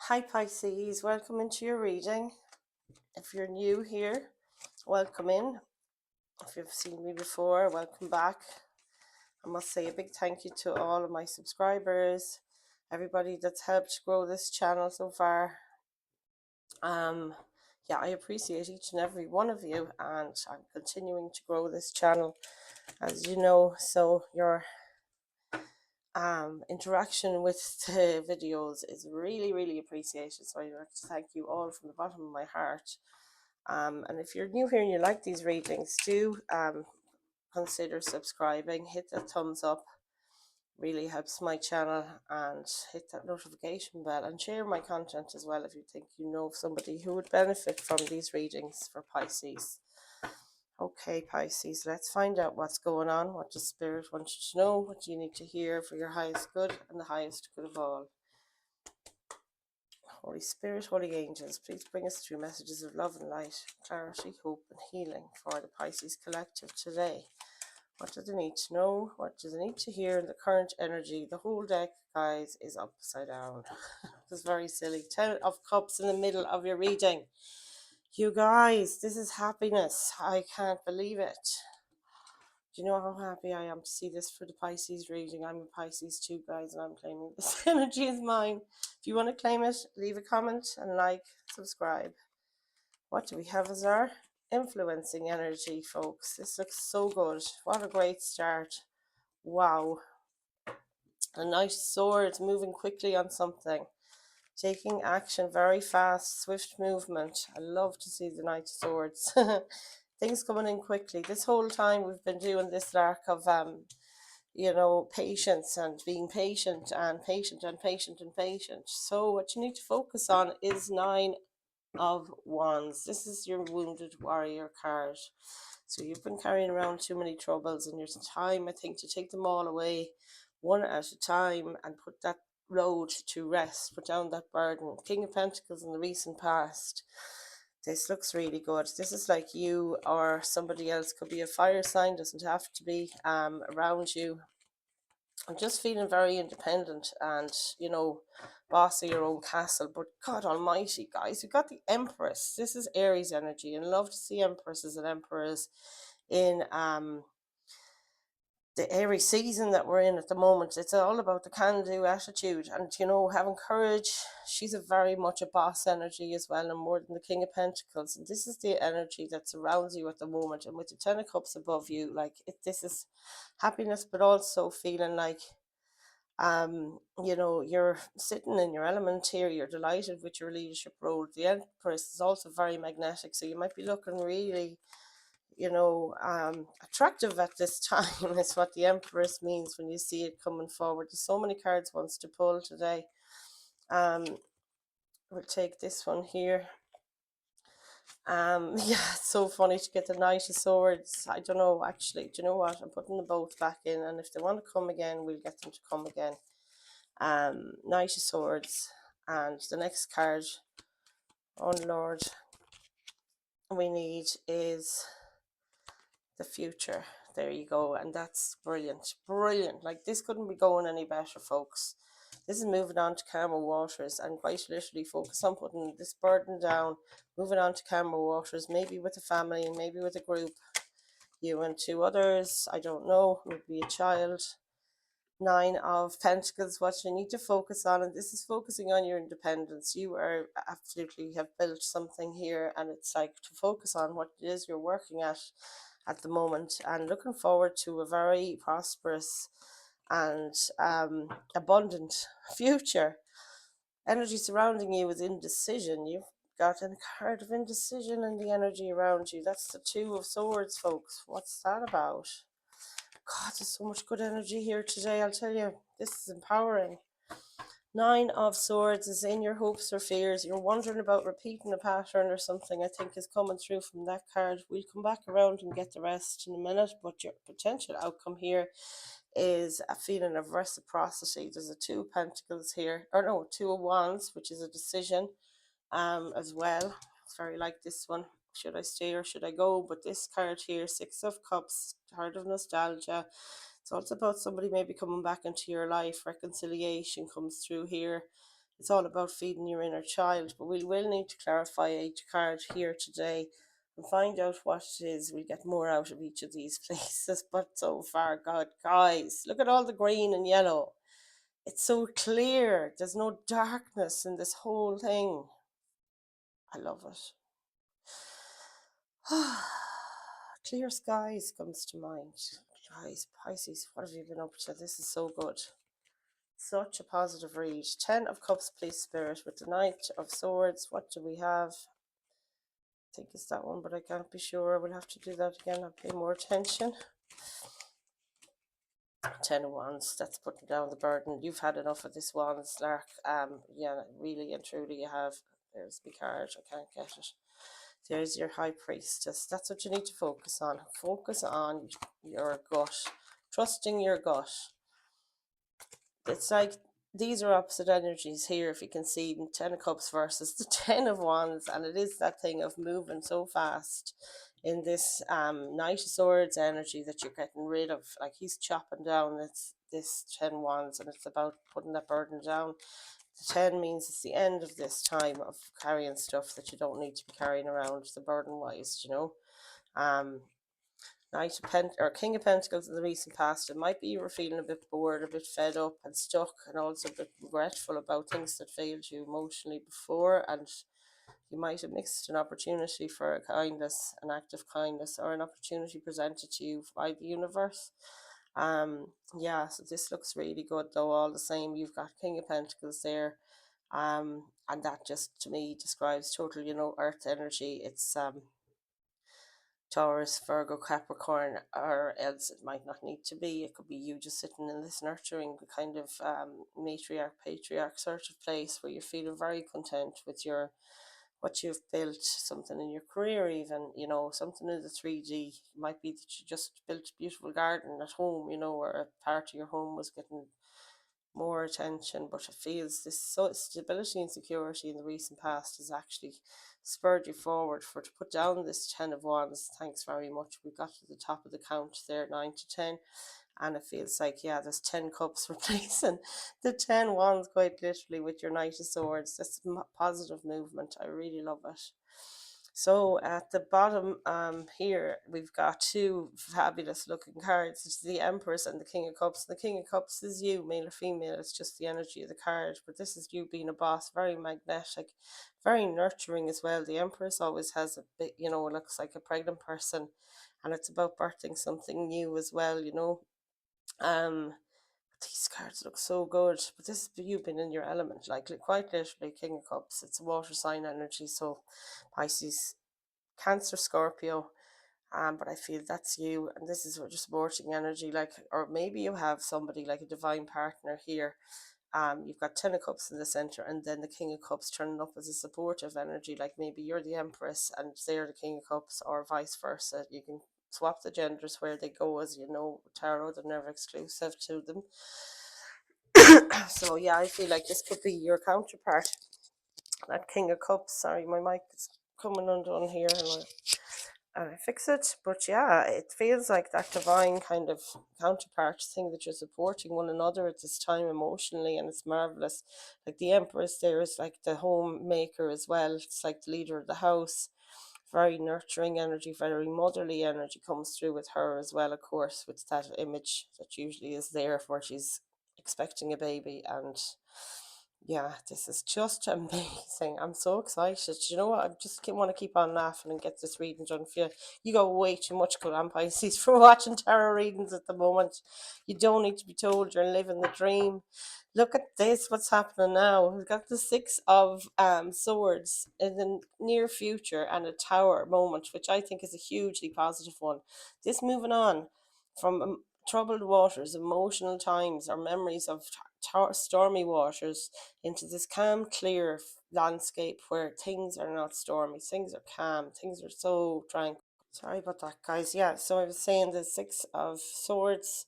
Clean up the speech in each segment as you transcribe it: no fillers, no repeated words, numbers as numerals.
Hi Pisces, welcome into your reading. If you're new here, welcome in. If you've seen me before, welcome back. I must say a big thank you to all of my subscribers, everybody that's helped grow this channel so far. Um, yeah, I appreciate each and every one of you, and I'm continuing to grow this channel, as you know. So your interaction with the videos is really appreciated. So I'd like to thank you all from the bottom of my heart. And if you're new here and you like these readings, do consider subscribing, hit that thumbs up, really helps my channel, and hit that notification bell and share my content as well if you think you know somebody who would benefit from these readings for Pisces. Okay, Pisces, let's find out what's going on. What does Spirit want you to know? What do you need to hear for your highest good and the highest good of all? Holy Spirit, Holy Angels, please bring us through messages of love and light, clarity, hope and healing for the Pisces Collective today. What do they need to know? What do they need to hear in the current energy? The whole deck, guys, is upside down. It's very silly. 10 of Cups in the middle of your reading. You guys, this is happiness. I can't believe it. Do you know how happy I am to see this for the Pisces reading? I'm a Pisces too, guys, and I'm claiming this energy is mine. If you want to claim it, leave a comment and like, subscribe. What do we have as our influencing energy, folks? This looks so good. What a great start. Wow. A nice sword, moving quickly on something. Taking action very fast, swift movement. I love to see the Knight of Swords. Things coming in quickly. This whole time we've been doing this arc of patience and being patient and patient and patient and patient. So what you need to focus on is 9 of Wands. This is your wounded warrior card. So you've been carrying around too many troubles, and there's time, I think, to take them all away one at a time and put that load to rest, put down that burden. King of Pentacles in the recent past. This looks really good. This is like you or somebody else, could be a fire sign, doesn't have to be, around you. I'm just feeling very independent and, boss of your own castle. But God almighty, guys, we got the Empress. This is Aries energy, and love to see Empresses and Emperors in the Aries season that we're in at the moment. It's all about the can-do attitude and, having courage. She's a very much a boss energy as well, and more than the King of Pentacles. And this is the energy that surrounds you at the moment. And with the Ten of Cups above you, this is happiness, but also feeling like you're sitting in your element here. You're delighted with your leadership role. The Empress is also very magnetic, so you might be looking really attractive at this time is what the Empress means when you see it coming forward. There's so many cards wants to pull today. We'll take this one here. Yeah, it's so funny to get the Knight of Swords. I don't know, actually. Do you know what? I'm putting them both back in, and if they want to come again, we'll get them to come again. Knight of Swords, and the next card, oh Lord, we need is the Future. There you go. And that's brilliant. Like, this couldn't be going any better, folks. This is moving on to calmer waters, and quite literally focus on putting this burden down, moving on to calmer waters, maybe with a family, maybe with a group, you and two others, I don't know, maybe a child. 9 of Pentacles, what you need to focus on, and this is focusing on your independence. You are absolutely have built something here, and it's like to focus on what it is you're working at the moment, and looking forward to a very prosperous and abundant future. Energy surrounding you is indecision. You've got a card of indecision in the energy around you. That's the Two of Swords, folks. What's that about? God, there's so much good energy here today, I'll tell you. This is empowering. 9 of Swords is in your hopes or fears. You're wondering about repeating a pattern or something, I think, is coming through from that card. We'll come back around and get the rest in a minute, but your potential outcome here is a feeling of reciprocity. There's a Two of Pentacles here, or no, Two of Wands, which is a decision as well. It's very like this one. Should I stay or should I go? But this card here, Six of Cups, heart of nostalgia. It's also about somebody maybe coming back into your life. Reconciliation comes through here. It's all about feeding your inner child, but we will need to clarify each card here today and find out what it is. We get more out of each of these places. But so far, God, guys, look at all the green and yellow. It's so clear. There's no darkness in this whole thing. I love it. Clear skies comes to mind. Guys, Pisces, what have you been up to? This is so good. Such a positive read. 10 of Cups, please, Spirit, with the Knight of Swords. What do we have? I think it's that one, but I can't be sure. We'll have to do that again. I'll pay more attention. 10 of Wands. That's putting down the burden. You've had enough of this Wands, Lark. Yeah, really and truly you have. There's the card. I can't get it. There's your High Priestess. That's what you need to focus on. Focus on your gut. Trusting your gut. It's like these are opposite energies here, if you can see, 10 of Cups versus the 10 of Wands, and it is that thing of moving so fast in this Knight of Swords energy that you're getting rid of. Like he's chopping down this 10 Wands, and it's about putting that burden down. The 10 means it's the end of this time of carrying stuff that you don't need to be carrying around, the burden wise, you know. Knight of King of Pentacles in the recent past. It might be you were feeling a bit bored, a bit fed up and stuck, and also a bit regretful about things that failed you emotionally before, and you might have missed an opportunity for a kindness, an act of kindness, or an opportunity presented to you by the universe. Yeah, so this looks really good though. All the same, you've got King of Pentacles there, and that just to me describes total, you know, earth energy. It's Taurus, Virgo, Capricorn, or else it might not need to be. It could be you just sitting in this nurturing kind of matriarch, patriarch sort of place where you're feeling very content with your what you've built, something in your career even, you know, something in the 3D. It might be that you just built a beautiful garden at home, you know, or a part of your home was getting more attention, but it feels this so stability and security in the recent past has actually spurred you forward for to put down this 10 of Wands. Thanks very much. We got to the top of the count there, 9 to 10, and it feels like, yeah, there's 10 cups replacing the 10 Wands quite literally with your Knight of Swords. That's positive movement. I really love it. So at the bottom here, we've got two fabulous looking cards. It's the Empress and the King of Cups. The King of Cups is you, male or female. It's just the energy of the card. But this is you being a boss, very magnetic, very nurturing as well. The Empress always has a bit, you know, looks like a pregnant person. And it's about birthing something new as well, you know. These cards look so good, but this is you being in your element, like quite literally King of Cups. It's a water sign energy, so Pisces, Cancer, Scorpio, but I feel that's you, and this is just supporting energy, like, or maybe you have somebody like a divine partner here. You've got 10 of Cups in the center, and then the King of Cups turning up as a supportive energy, like maybe you're the Empress and they're the King of Cups, or vice versa. You can swap the genders where they go, as you know, tarot, they're never exclusive to them. So yeah, I feel like this could be your counterpart, that King of Cups. Sorry, my mic is coming undone here, and I fix it. But yeah, it feels like that divine kind of counterpart thing that you're supporting one another at this time emotionally, and it's marvelous. Like the Empress there is like the homemaker as well. It's like the leader of the house. Very nurturing energy, very motherly energy comes through with her as well, of course, with that image that usually is there where she's expecting a baby. And yeah, this is just amazing. I'm so excited. You know what? I just want to keep on laughing and get this reading done for you. You got way too much good on Pisces for watching tarot readings at the moment. You don't need to be told you're living the dream. Look at this, what's happening now. We've got the Six of Swords in the near future and a Tower moment, which I think is a hugely positive one. This moving on from troubled waters, emotional times, or memories of stormy waters into this calm, clear landscape where things are not stormy, things are calm, things are so tranquil. Sorry about that, guys. Yeah, so I was saying the Six of Swords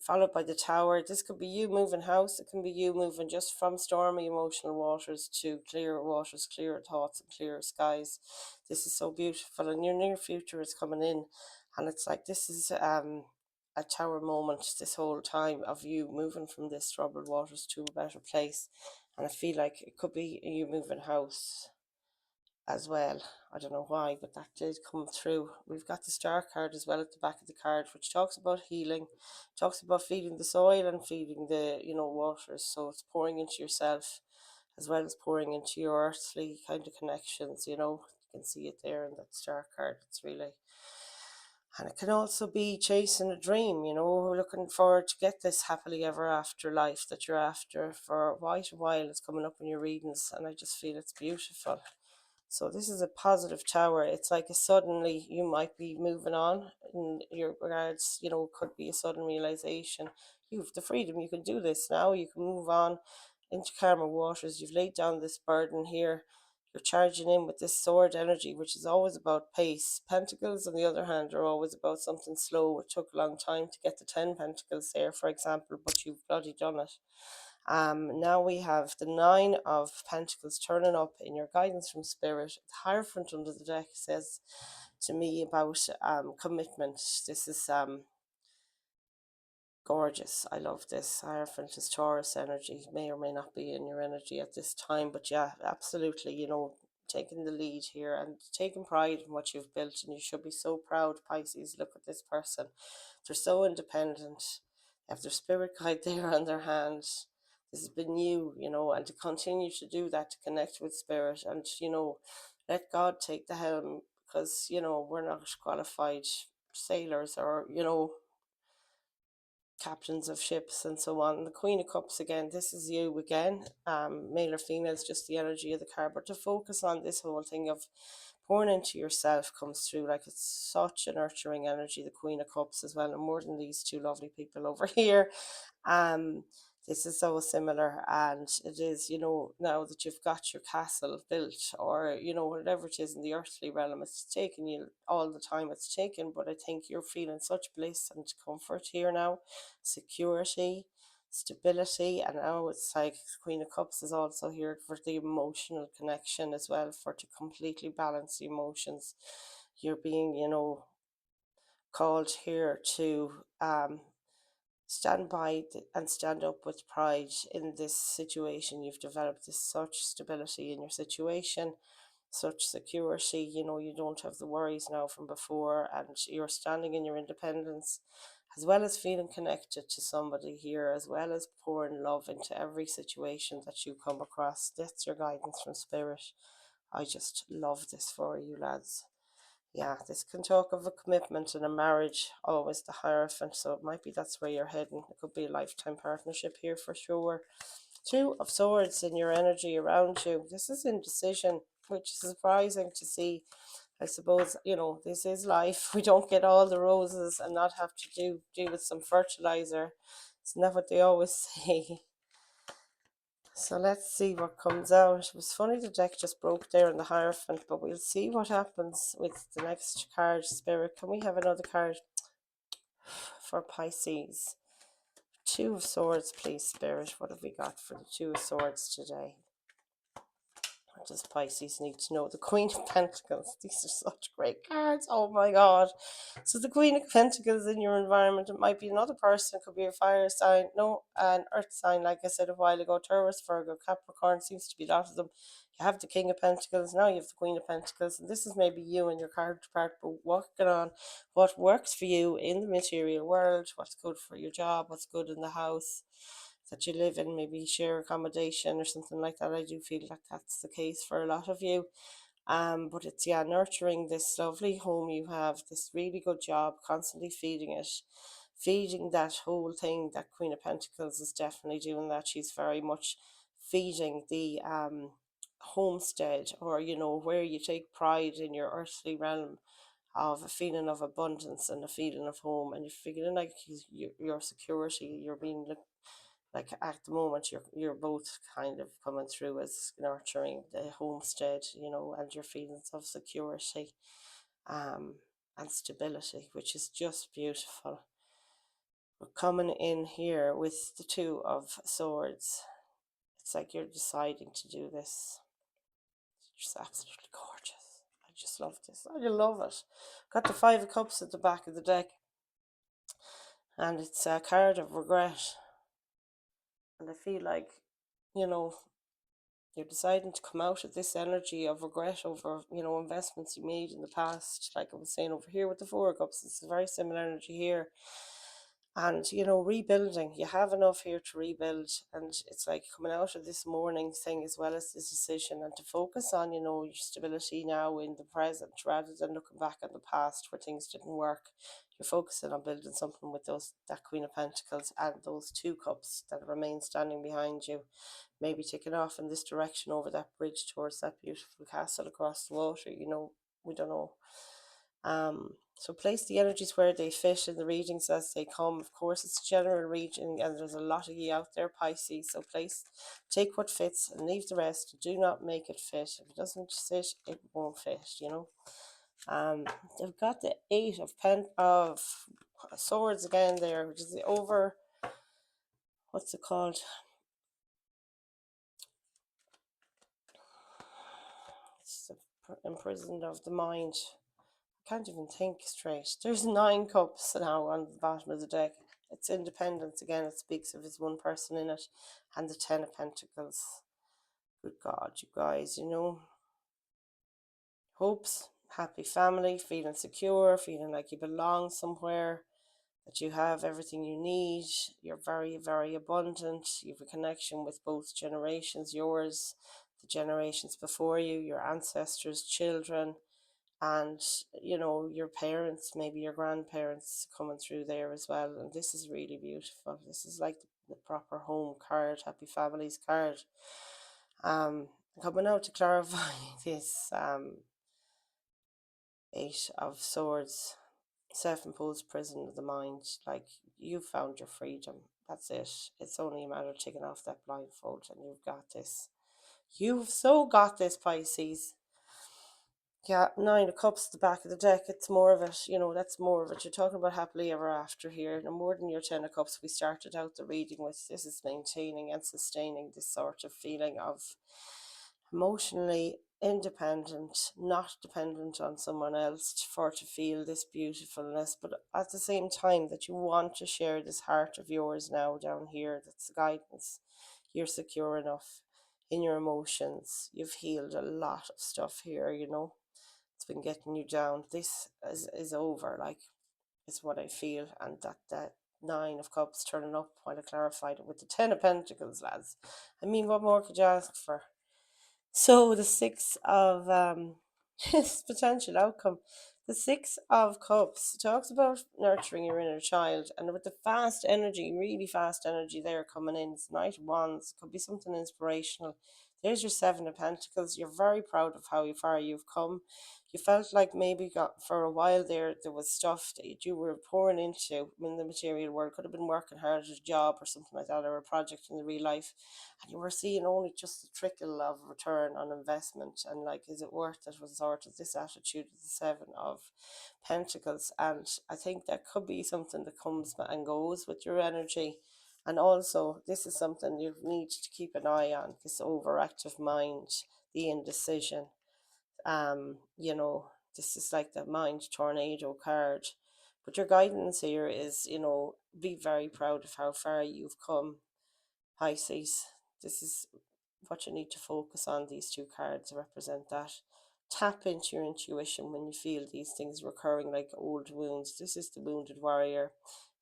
followed by the Tower. This could be you moving house. It can be you moving just from stormy emotional waters to clearer waters, clearer thoughts, and clearer skies. This is so beautiful, and your near future is coming in, and it's like this is a Tower moment this whole time of you moving from this troubled waters to a better place. And I feel like it could be you moving house as well. I don't know why, but that did come through. We've got the star card as well at the back of the card, which talks about healing, talks about feeding the soil and feeding the, waters. So it's pouring into yourself as well as pouring into your earthly kind of connections. You can see it there in that star card. It's really, and it can also be chasing a dream, looking forward to get this happily ever after life that you're after for quite a while. It's coming up in your readings, and I just feel it's beautiful. So this is a positive tower. It's like a suddenly you might be moving on in your regards, could be a sudden realization. You have the freedom, you can do this now, you can move on into calmer waters. You've laid down this burden here. You're charging in with this sword energy, which is always about pace. Pentacles, on the other hand, are always about something slow. It took a long time to get the 10 pentacles there, for example, but you've bloody done it. Now we have the 9 of Pentacles turning up in your guidance from Spirit. The Hierophant under the deck says to me about commitment. This is gorgeous. I love this. Hierophant is Taurus energy. May or may not be in your energy at this time, but yeah, absolutely, taking the lead here and taking pride in what you've built. And you should be so proud, Pisces. Look at this person. They're so independent. They have their spirit guide there on their hand. This has been you, and to continue to do that, to connect with spirit and, let God take the helm, because, we're not qualified sailors or, captains of ships and so on. The Queen of Cups again, this is you again, male or female, is just the energy of the card, but to focus on this whole thing of pouring into yourself comes through. Like, it's such a nurturing energy, the Queen of Cups as well, and more than these two lovely people over here. um this is so similar, and it is, now that you've got your castle built, or, whatever it is in the earthly realm, it's taken you all the time it's taken, but I think you're feeling such bliss and comfort here now, security, stability, and now it's like Queen of Cups is also here for the emotional connection as well, for to completely balance the emotions. You're being, called here to stand by and stand up with pride in this situation. You've developed this such stability in your situation, such security. You don't have the worries now from before, and you're standing in your independence, as well as feeling connected to somebody here, as well as pouring love into every situation that you come across. That's your guidance from Spirit. I just love this for you, lads. Yeah, this can talk of a commitment and a marriage, always the Hierophant, so it might be that's where you're heading. It could be a lifetime partnership here for sure. 2 of Swords in your energy around you. This is indecision, which is surprising to see. I suppose, this is life. We don't get all the roses and not have to do with some fertilizer. Isn't that what they always say? So let's see what comes out. It was funny the deck just broke there in the Hierophant, but we'll see what happens with the next card, Spirit. Can we have another card for Pisces? 2 of Swords, please, Spirit. What have we got for the 2 of Swords today? What does Pisces need to know? The Queen of Pentacles. These are such great cards. Oh my God. So the Queen of Pentacles in your environment, it might be another person. It could be a fire sign. No, an earth sign, like I said a while ago. Taurus, Virgo, Capricorn, seems to be a lot of them. You have the King of Pentacles. Now you have the Queen of Pentacles. And this is maybe you and your counterpart, but working on what works for you in the material world, what's good for your job, what's good in the house that you live in, maybe share accommodation or something like that. I do feel like that's the case for a lot of you. But it's, yeah, nurturing this lovely home you have, this really good job, constantly feeding it, feeding that whole thing. That Queen of Pentacles is definitely doing that. She's very much feeding the homestead, or, where you take pride in your earthly realm, of a feeling of abundance and a feeling of home, and you're feeling like your security. You're being like at the moment you're both kind of coming through as nurturing the homestead, and your feelings of security um and stability, which is just beautiful. We're coming in here with the 2 of Swords. It's like you're deciding to do this. It's just absolutely gorgeous. I just love this. I love it. Got the 5 of Cups at the back of the deck, and it's a card of regret. And I feel like, you know You're deciding to come out of this energy of regret over, investments you made in the past. Like I was saying over here with the Four of Cups, it's a very similar energy here. And, rebuilding, you have enough here to rebuild. And it's like coming out of this morning thing as well as this decision, and to focus on, your stability now in the present rather than looking back at the past where things didn't work. You're focusing on building something with that Queen of Pentacles and those two cups that remain standing behind you, maybe taking off in this direction over that bridge towards that beautiful castle across the water. We don't know. So place the energies where they fit in the readings as they come. Of course, it's a general reading, and there's a lot of you out there, Pisces. So take what fits and leave the rest. Do not make it fit. If it doesn't fit, it won't fit. They've got the Eight of Swords again there, which is the over. What's it called? It's the imprisoned of the mind. Can't even think straight. There's 9 cups now on the bottom of the deck. It's independence again. It speaks of his one person in it, and the 10 of Pentacles. Good God, you guys, hopes, happy family, feeling secure, feeling like you belong somewhere, that you have everything you need. You're very, very abundant. You have a connection with both generations, yours, the generations before you, your ancestors, children, and your parents, maybe your grandparents coming through there as well. And this is really beautiful. This is like the proper home card, happy families card. Coming out to clarify this Eight of Swords, self-imposed prison of the mind. Like, you found your freedom, that's it. It's only a matter of taking off that blindfold, and you've got this. You've so got this, Pisces. Yeah, 9 of Cups at the back of the deck. It's more of it, that's more of it. You're talking about happily ever after here. No more than your 10 of Cups we started out the reading with. This is maintaining and sustaining this sort of feeling of emotionally independent, not dependent on someone else for to feel this beautifulness, but at the same time that you want to share this heart of yours now down here. That's the guidance. You're secure enough in your emotions. You've healed a lot of stuff here, it's been getting you down. This is over, like, is what I feel. And that 9 of Cups turning up while I clarified it with the 10 of Pentacles, lads. I mean, what more could you ask for? So the Six of his potential outcome. The 6 of Cups talks about nurturing your inner child, and with the fast energy, really fast energy there coming in, it's Knight of Wands, could be something inspirational. There's your 7 of Pentacles. You're very proud of how far you've come. You felt like maybe for a while there was stuff that you were pouring into in the material world. Could have been working hard at a job or something like that, or a project in the real life, and you were seeing only just a trickle of return on investment, and like, is it worth it? Was sort of this attitude of the 7 of Pentacles. And I think that could be something that comes and goes with your energy. And also, this is something you need to keep an eye on, this overactive mind, the indecision. This is like the mind tornado card. But your guidance here is, be very proud of how far you've come, Pisces. This is what you need to focus on. These 2 cards represent that. Tap into your intuition when you feel these things recurring like old wounds. This is the wounded warrior.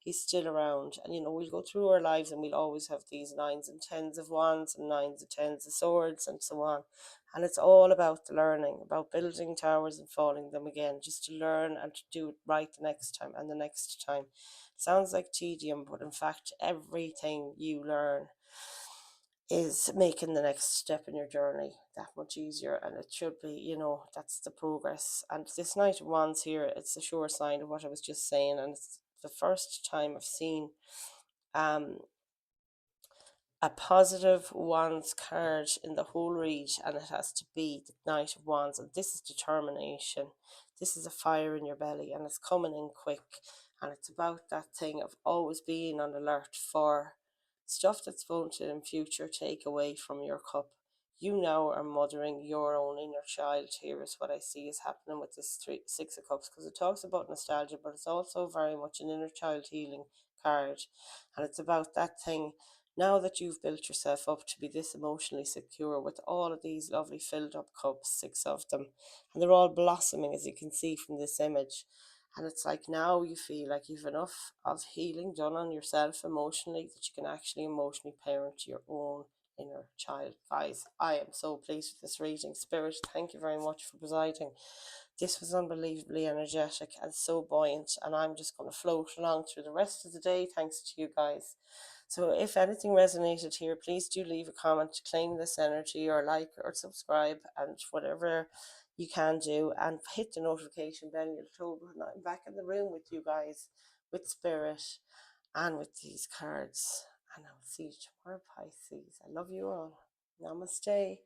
He's still around. And, we'll go through our lives and we'll always have these 9s and 10s of wands and 9s and 10s of swords and so on. And it's all about the learning, about building towers and falling them again, just to learn and to do it right the next time and the next time. It sounds like tedium, but in fact, everything you learn is making the next step in your journey that much easier. And it should be, that's the progress. And this Knight of Wands here, it's a sure sign of what I was just saying. And it's the first time I've seen um a positive Wands card in the whole read, and it has to be the Knight of Wands. And this is determination. This is a fire in your belly, and it's coming in quick. And it's about that thing of always being on alert for stuff that's going to in future take away from your cup. You now are mothering your own inner child. Here is what I see is happening with this 6 of Cups, because it talks about nostalgia, but it's also very much an inner child healing card. And it's about that thing Now that you've built yourself up to be this emotionally secure with all of these lovely filled up cups, 6 of them, and they're all blossoming as you can see from this image. And it's like now you feel like you've enough of healing done on yourself emotionally that you can actually emotionally parent your own inner child. Guys, I am so pleased with this reading. Spirit, thank you very much for presiding. This was unbelievably energetic and so buoyant, and I'm just going to float along through the rest of the day thanks to you guys. So if anything resonated here, please do leave a comment to claim this energy, or like or subscribe, and whatever you can do, and hit the notification bell. You'll told when I'm back in the room with you guys, with Spirit and with these cards. And I'll see you tomorrow, Pisces. I love you all. Namaste.